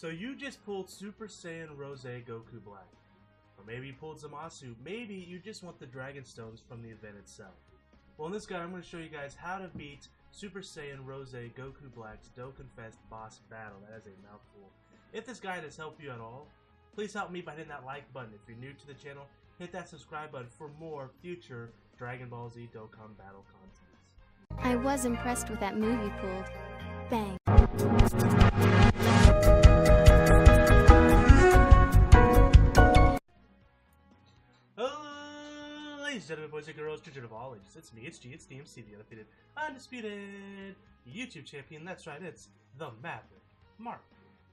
So you just pulled Super Saiyan Rose Goku Black. Or maybe you pulled Zamasu. Maybe you just want the Dragon Stones from the event itself. Well, in this guide, I'm going to show you guys how to beat Super Saiyan Rose Goku Black's Dokkan boss battle. That is a mouthful. If this guide has helped you at all, please help me by hitting that like button. If you're new to the channel, hit that subscribe button for more future Dragon Ball Z Dokkan battle contents. I was impressed with that move you pulled. Bang. Ladies and gentlemen, boys and girls, children of all ages, it's me, it's G, it's DMC, the undefeated, undisputed YouTube champion. That's right, it's the Maverick Mark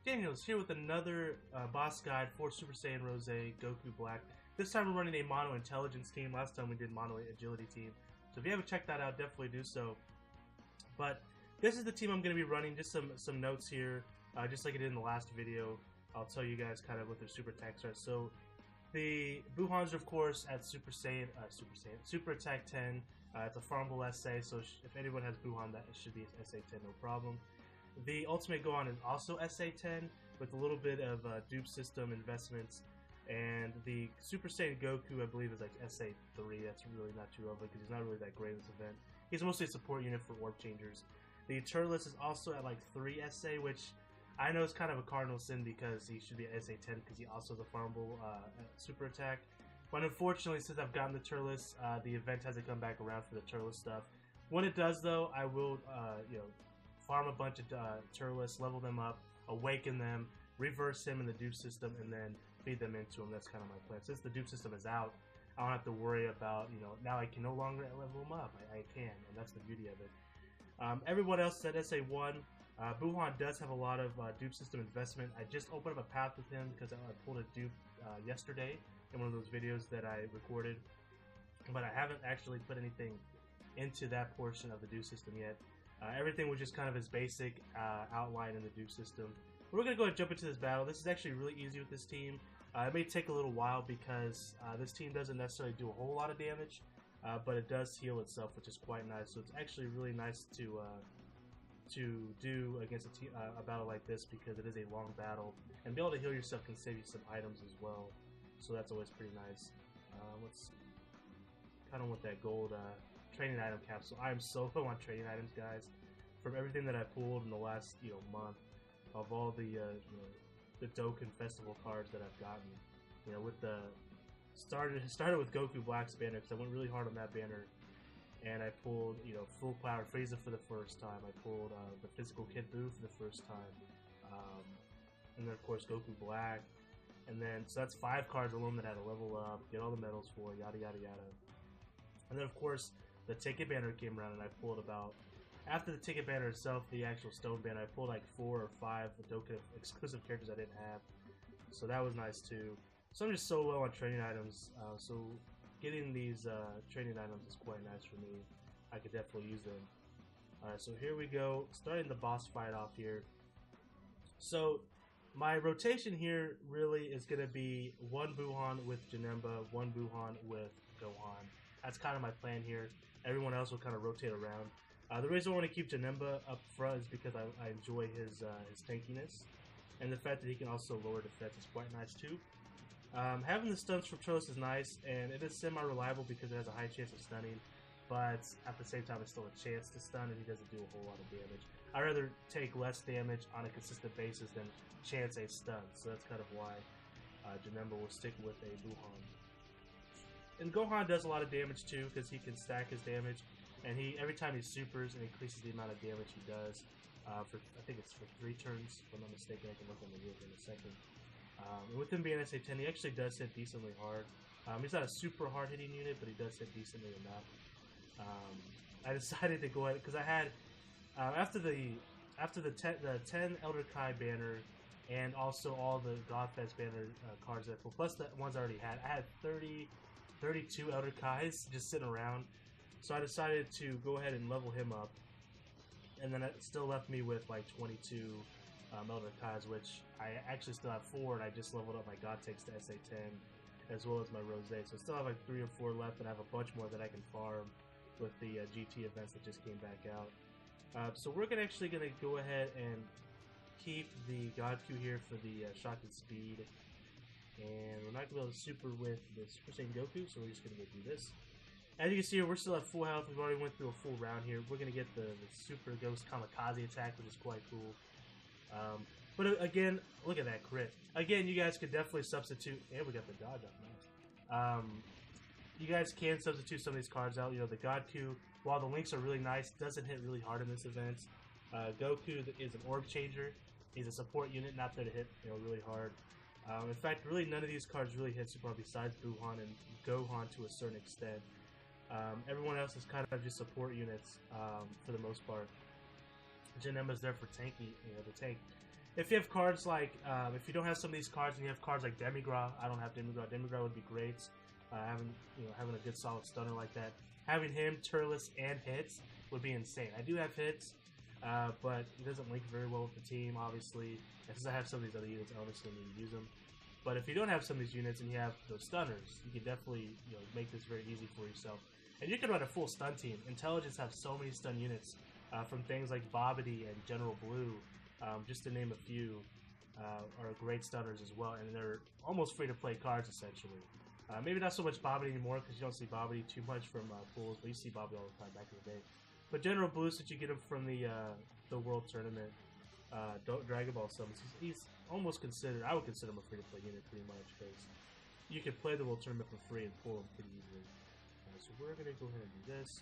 Daniels here with another boss guide for Super Saiyan Rose Goku Black. This time we're running a Mono Intelligence team. Last time we did Mono Agility team. So if you haven't checked that out, definitely do so. But this is the team I'm going to be running. Just some notes here, just like I did in the last video. I'll tell you guys kind of what their super attacks are. So the Buhans are, of course, at Super Attack 10. It's a farmable SA, so if anyone has Buhan, that should be SA 10, no problem. The Ultimate Gohan is also SA 10 with a little bit of dupe system investments. And the Super Saiyan Goku, I believe, is like SA 3. That's really not too relevant because he's not really that great in this event. He's mostly a support unit for orb changers. The Turles is also at like 3 SA, which I know is kind of a cardinal sin because he should be at SA 10 because he also has a farmable super attack. But unfortunately, since I've gotten the Turles, the event hasn't come back around for the Turles stuff. When it does, though, I will farm a bunch of Turles, level them up, awaken them, reverse him in the dupe system, and then feed them into him. That's kind of my plan. Since the dupe system is out, I don't have to worry about, now I can no longer level him up. I can, and that's the beauty of it. Everyone else is at SA1. Buhan does have a lot of dupe system investment. I just opened up a path with him because I pulled a dupe yesterday in one of those videos that I recorded, but I haven't actually put anything into that portion of the dupe system yet. Everything was just kind of his basic outline in the dupe system. We're going to go ahead and jump into this battle. This is actually really easy with this team. It may take a little while because this team doesn't necessarily do a whole lot of damage, but it does heal itself, which is quite nice. So it's actually really nice to do against a battle like this because it is a long battle, and be able to heal yourself can save you some items as well. So that's always pretty nice. Let's kind of want that gold training item capsule. I am so low on training items, guys. From everything that I pulled in the last month, of all the Dokkan Festival cards that I've gotten, with the started with Goku Black's banner because I went really hard on that banner, and I pulled full power Frieza for the first time. I pulled the physical Kid Buu for the first time, and then of course Goku Black, and then so that's 5 cards alone that I had to level up, get all the medals for, yada yada yada, and then of course the ticket banner came around and I pulled about. After the ticket banner itself, the actual stone banner, I pulled like 4 or 5 Dokkan exclusive characters I didn't have, so that was nice too. So I'm just so low on training items, so getting these training items is quite nice for me. I could definitely use them. Alright, so here we go, starting the boss fight off here. So my rotation here really is going to be 1 Buhan with Janemba, 1 Buhan with Gohan. That's kind of my plan here. Everyone else will kind of rotate around. The reason I want to keep Janemba up front is because I enjoy his tankiness, and the fact that he can also lower defense is quite nice too. Having the stuns from Turles is nice, and it is semi-reliable because it has a high chance of stunning, but at the same time it's still a chance to stun and he doesn't do a whole lot of damage. I'd rather take less damage on a consistent basis than chance a stun, so that's kind of why Janemba will stick with a Buhan. And Gohan does a lot of damage too because he can stack his damage. And every time he supers, it increases the amount of damage he does. I think it's for 3 turns, if I'm not mistaken. I can look on the wheel in a second. And with him being SA 10, he actually does hit decently hard. He's not a super hard hitting unit, but he does hit decently enough. I decided to go ahead because I had after the 10 Elder Kai banner and also all the Godfest banner cards that I pulled, plus the ones I already had. I had 32 Elder Kais just sitting around. So I decided to go ahead and level him up, and then it still left me with like 22 Elder Kais, which I actually still have 4, and I just leveled up my God Takes to SA 10, as well as my Rose. So I still have like 3 or 4 left, and I have a bunch more that I can farm with the GT events that just came back out. So we're actually going to go ahead and keep the God Q here for the shocking speed. And we're not going to be able to super with the Super Saiyan Goku, so we're just going to go do this. As you can see here, we're still at full health. We've already went through a full round here. We're going to get the Super Ghost Kamikaze attack, which is quite cool. But again, look at that crit. Again, you guys could definitely substitute. And we got the dodge up now. You guys can substitute some of these cards out. You know, the God Q, while the links are really nice, doesn't hit really hard in this event. Goku is an orb changer. He's a support unit, not there to hit really hard. In fact, really none of these cards really hit super hard besides Buhan and Gohan to a certain extent. Everyone else is kind of just support units for the most part. Janemba's there for tanky, the tank. If you have cards like, if you don't have some of these cards and you have cards like Demigra, I don't have Demigra. Demigra would be great. Having a good solid stunner like that. Having him, Turles, and hits would be insane. I do have hits, but it doesn't link very well with the team, obviously. And since I have some of these other units, I obviously need to use them. But if you don't have some of these units and you have those stunners, you can definitely make this very easy for yourself. And you can run a full stun team. Intelligence have so many stun units, from things like Bobbity and General Blue, just to name a few, are great stunners as well. And they're almost free to play cards essentially. Maybe not so much Bobbity anymore because you don't see Bobbity too much from pools, but you see Bobbity all the time back in the day. But General Blue, since you get him from the World Tournament, Dragon Ball summons, he's almost considered, I would consider him a free-to-play unit pretty much, because you can play the World Tournament for free and pull him pretty easily. So we're going to go ahead and do this.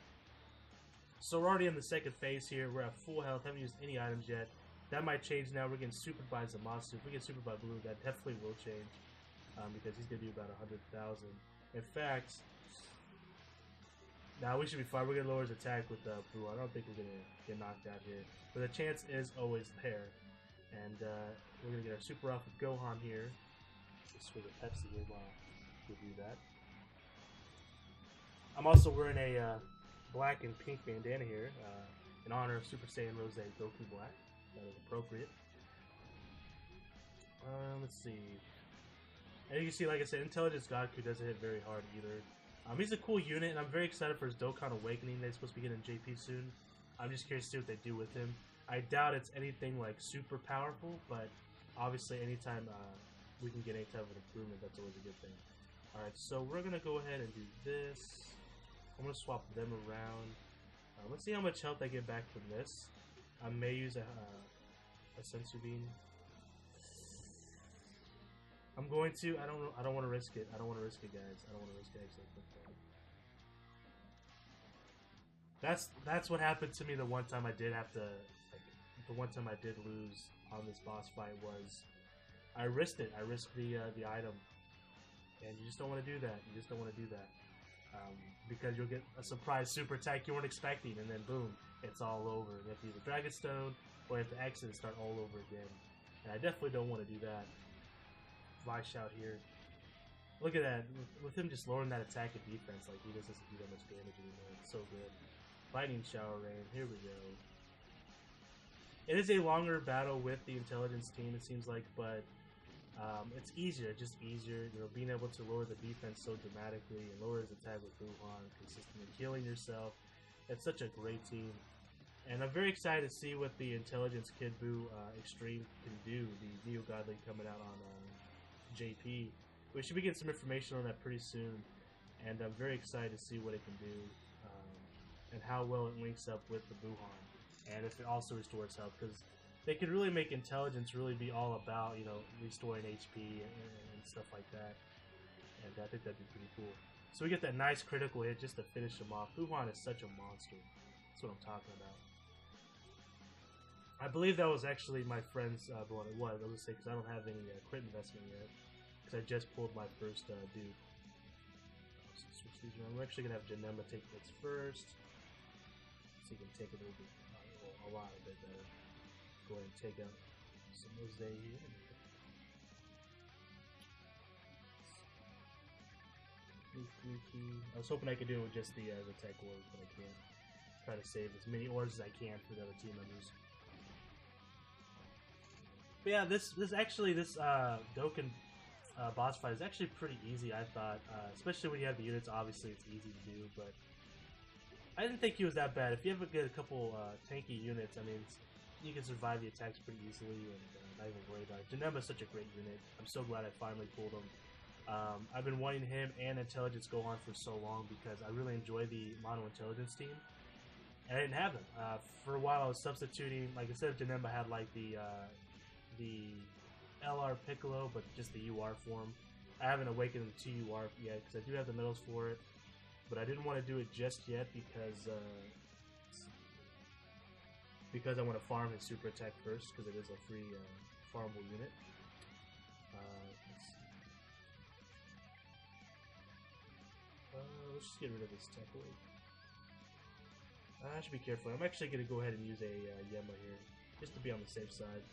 So we're already in the second phase here. We're at full health, haven't used any items yet. That might change now. We're getting supered by Zamasu. If we get supered by Blue, that definitely will change, because he's going to do about 100,000. In fact, now we should be fine. We're going to lower his attack with Blue. I don't think we're going to get knocked out here. But the chance is always there. And we're going to get our super off with Gohan here. Just swig a Pepsi here while we do that. I'm also wearing a black and pink bandana here in honor of Super Saiyan Rose Goku Black. That is appropriate. Let's see. And you can see, like I said, Intelligence Goku doesn't hit very hard either. He's a cool unit, and I'm very excited for his Dokkan Awakening they're supposed to be getting in JP soon. I'm just curious to see what they do with him. I doubt it's anything like super powerful, but obviously anytime we can get any type of improvement, that's always a good thing. Alright, so we're going to go ahead and do this. I'm going to swap them around. Let's see how much health I get back from this. I may use a Sensu Bean. I'm going to. I don't want to risk it. I don't want to risk it, guys. I don't want to risk it. That's what happened to me the one time I did have to. The one time I did lose on this boss fight was I risked it. I risked the item, and you just don't want to do that. You just don't want to do that. Because you'll get a surprise super attack you weren't expecting, and then boom, it's all over. You have to use a Dragon Stone, or you have to exit and start all over again. And I definitely don't want to do that. Fly Shout here. Look at that. With him just lowering that attack and defense, like he doesn't do that much damage anymore. It's so good. Lightning Shower Rain. Here we go. It is a longer battle with the Intelligence team, it seems like, but it's easier, just easier. Being able to lower the defense so dramatically and lower his attack with Buhan, consistently healing yourself. It's such a great team. And I'm very excited to see what the Intelligence Kid Buu Extreme can do. The Neo God League coming out on JP. We should be getting some information on that pretty soon. And I'm very excited to see what it can do. And how well it links up with the Buhan. And if it also restores health. Because they could really make Intelligence really be all about, restoring HP and stuff like that. And I think that'd be pretty cool. So we get that nice critical hit just to finish him off. Buhan is such a monster. That's what I'm talking about. I believe that was actually my friend's one. It was. I was going to say, because I don't have any crit investment yet. Because I just pulled my first dude. So switch these around. We're actually going to have Janemba take this first. So you can take it a lot of it better. Go ahead and take out some Rose here. I was hoping I could do it with just the tech orbs, but I can't. Try to save as many orbs as I can for the other team members. But yeah, this Dokkan boss fight is actually pretty easy, I thought. Especially when you have the units, obviously it's easy to do, but I didn't think he was that bad. If you have a couple tanky units, I mean, you can survive the attacks pretty easily and not even worry about it. Janemba's such a great unit. I'm so glad I finally pulled him. I've been wanting him and Intelligence go on for so long because I really enjoy the Mono Intelligence team. And I didn't have them. For a while I was substituting, like instead of Janemba I had like the LR Piccolo, but just the UR form. I haven't awakened the 2 UR yet because I do have the medals for it. But I didn't want to do it just yet because I want to farm his super attack first because it is a free farmable unit. Let's just get rid of this tech weight. I should be careful. I'm actually going to go ahead and use a Yemma here, just to be on the safe side.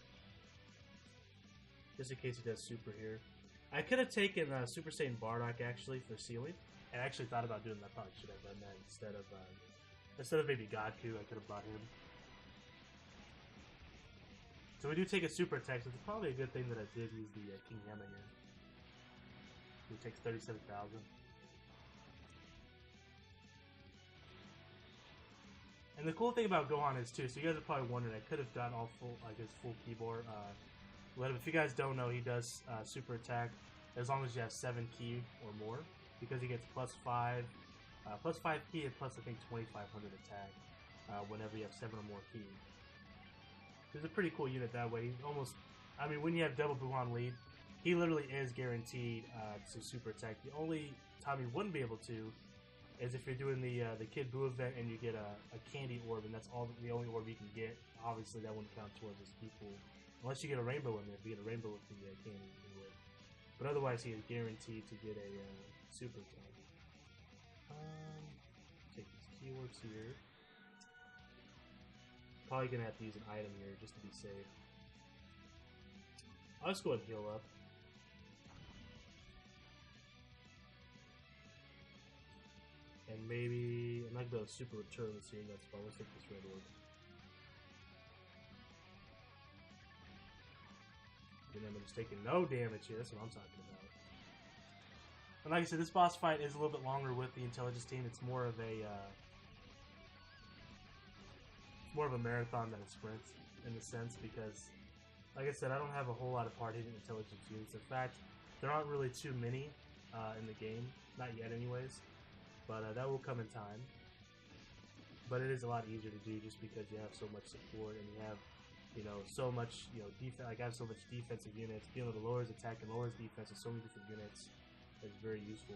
Just in case he does super here. I could have taken Super Saiyan Bardock actually for sealing, and I actually thought about doing that. I probably should have done that instead of maybe Goku. I could have bought him. So we do take a super attack, so it's probably a good thing that I did use the King Yemma here. He takes 37,000. And the cool thing about Gohan is too, so you guys are probably wondering, I could have gotten all full, like his full keyboard. If you guys don't know, he does super attack as long as you have 7 ki or more, because he gets plus 5 ki and plus I think 2,500 attack whenever you have 7 or more ki. It's a pretty cool unit that way. He's almost, I mean, when you have double Buhan lead, he literally is guaranteed to super attack. The only time he wouldn't be able to is if you're doing the Kid Buu event and you get a candy orb, and that's the only orb you can get. Obviously, that wouldn't count towards his people, unless you get a rainbow in there. If you get a rainbow with the candy orb, but otherwise, he is guaranteed to get a super attack. Take these keywords here. Probably gonna have to use an item here just to be safe. I'll just go ahead and heal up. And maybe I'm not gonna super return this here. That's fine. Let's take this red orb. And I'm just taking no damage here. That's what I'm talking about. And like I said, this boss fight is a little bit longer with the intelligence team. It's more of a marathon than a sprint in a sense because, like I said, I don't have a whole lot of hard-hitting intelligence units. In fact, there aren't really too many in the game, not yet, anyways. But that will come in time. But it is a lot easier to do just because you have so much support and you have, so much, defense. Like I have so much defensive units. Being able to lower his attack and lower his defense with so many different units is very useful.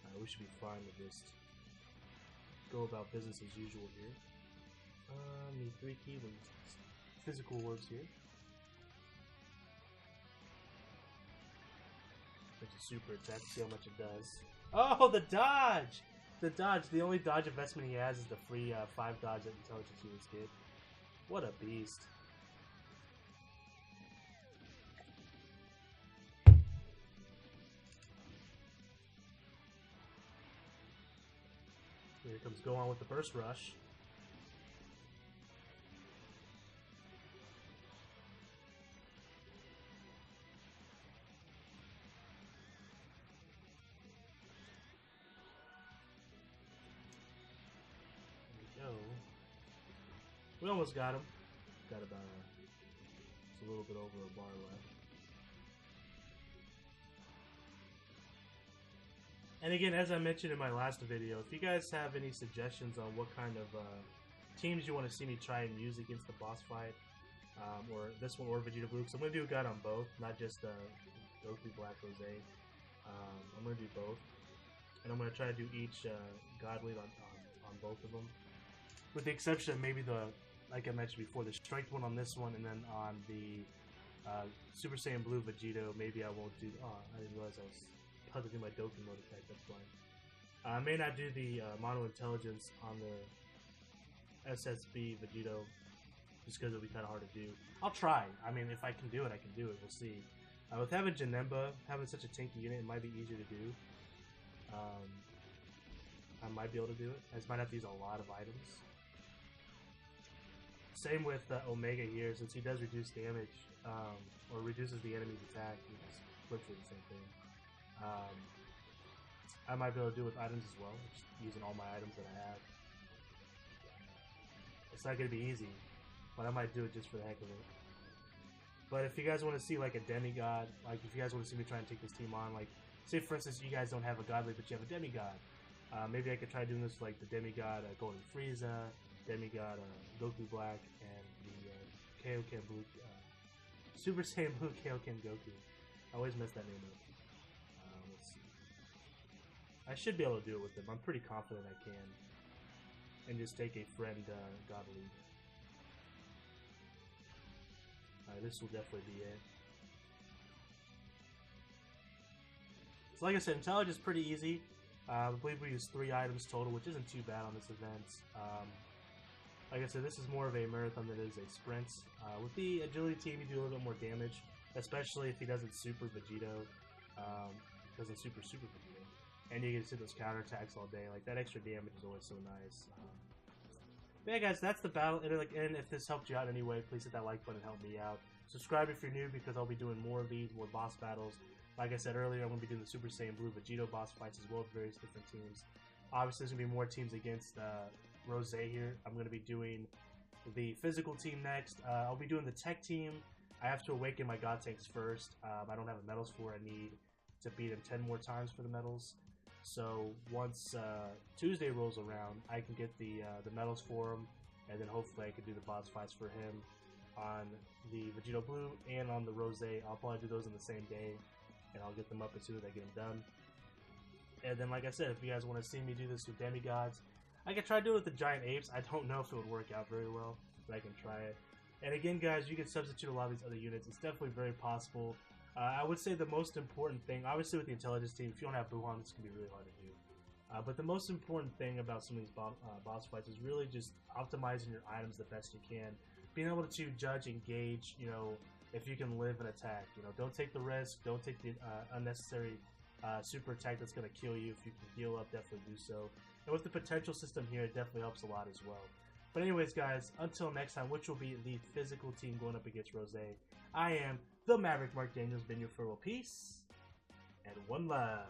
Alright, we should be fine with this. Go about business as usual here. Need 3 keywords. Physical words here. It's a super attack, see how much it does. Oh, the dodge! The dodge. The only dodge investment he has is the free 5 dodge that intelligence units get. What a beast. Here comes Gohan with the burst rush. We almost got him. Got about just a little bit over a bar left. And again, as I mentioned in my last video, if you guys have any suggestions on what kind of teams you want to see me try and use against the boss fight, or this one or Vegeta Blue, because I'm going to do a guide on both, not just Goku Black Rose. I'm going to do both. And I'm going to try to do each god lead on both of them. With the exception of maybe like I mentioned before, the strength one on this one, and then on the Super Saiyan Blue Vegito, maybe I won't do. Oh, I didn't realize I was about to do my Dokkan mode attack. That's fine. I may not do the Mono Intelligence on the SSB Vegito, just because it'll be kind of hard to do. I'll try. I mean, if I can do it, I can do it. We'll see. With having Janemba, having such a tanky unit, it might be easier to do. I might be able to do it. I just might have to use a lot of items. Same with Omega here, since he does reduce damage, or reduces the enemy's attack, it's literally the same thing. I might be able to do it with items as well, just using all my items that I have. It's not going to be easy, but I might do it just for the heck of it. But if you guys want to see like a demigod, like if you guys want to see me try and take this team on, like say for instance you guys don't have a godly but you have a demigod, maybe I could try doing this like the demigod Golden Frieza, demigod Goku Black, and the Kaioken Blue, Super Saiyan Blue Kaioken Goku. I always mess that name up. Let's see. I should be able to do it with them. I'm pretty confident I can. And just take a friend God League. This will definitely be it. So like I said, intelligence is pretty easy. I believe we use 3 items total, which isn't too bad on this event. Like I said, this is more of a marathon than it is a sprint. With the agility team, you do a little bit more damage, especially if he doesn't super Vegito, doesn't super Vegito, and you get to see those counterattacks all day. Like that extra damage is always so nice. But yeah, guys, that's the battle. And if this helped you out in any way, please hit that like button and help me out. Subscribe if you're new because I'll be doing more of these, more boss battles. Like I said earlier, I'm going to be doing the Super Saiyan Blue Vegito boss fights as well with various different teams. Obviously, there's going to be more teams against Rose here. I'm going to be doing the physical team next. I'll be doing the tech team. I have to awaken my God Tanks first. I don't have the medals for it. I need to beat him 10 more times for the medals. So once Tuesday rolls around, I can get the medals for him, and then hopefully I can do the boss fights for him on the Vegito Blue and on the Rose. I'll probably do those in the same day, and I'll get them up as soon as I get them done. And then, like I said, if you guys want to see me do this with demigods, I can try to do it with the giant apes. I don't know if it would work out very well, but I can try it. And again, guys, you can substitute a lot of these other units. It's definitely very possible. I would say the most important thing, obviously with the intelligence team, if you don't have Buhan, this can be really hard to do. But the most important thing about some of these boss fights is really just optimizing your items the best you can. Being able to judge and gauge, you know, if you can live an attack. You know, don't take the risk. Don't take the unnecessary super attack that's going to kill you. If you can heal up, definitely do so. And with the potential system here, it definitely helps a lot as well. But anyways, guys, until next time, which will be the physical team going up against Rose, I am the Maverick Mark Daniels, bidding you farewell, peace, and one love.